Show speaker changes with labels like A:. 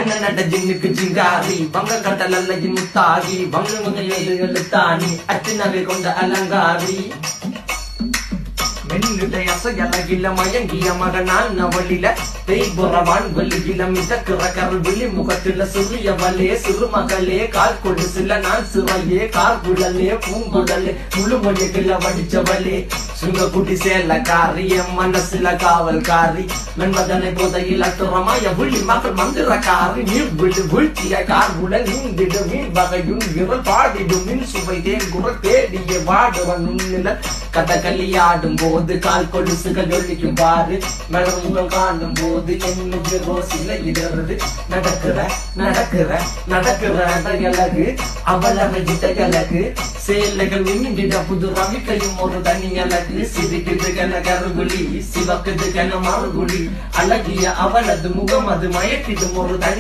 A: அண்ணன் நட்ட ஜின்னுக்கு ஜிங்காரி வங்க கடல் அல்லையின் முத்தாகி வங்க எழுத்தாணி அச்சினவை கொண்ட அலங்காரி மென்னிடை அசையலகில மயங்கிய மகனான் நவளில தேய்புறவான் வெளியில மிதக்கிற கருவிழி முகத்தில சிறியவளே சிறுமகளே கால் கொடு சில நான் சிறையே கார்குழலே பூங்குழலே முழுமொழிகள வடிச்சவளே சுங்க குட்டி சேலக்காரி என் மனசுல காவல்காரி மென்பதனை போதையில் அத்துறமாய விழி மகள் மந்திரக்காரி நீர் விழு வீழ்த்திய கார்குழல் நீந்திடு மீன் வகையும் விரல் பாடிடும் மின் சுவை தேங்குறல் தேடிய வாடுவன் உன்னில கதகளியாடும் போது கால் கொலுசுகள் ஒழிக்கும் பாரு மலர்முகம் காணும் போது என்னுக்கு ரோசில இடறது நடக்கிற நடக்கிற நடக்கிற அழகு அவளவை அழகு சேலைகள் மின்னிட புது ரவிக்கையும் ஒரு தனி அழகு சிரிக்குது கன கருகுழி சிவக்குது கன மறுகுழி அழகிய அவளது முகம் அது மயக்கிடும் ஒரு தனி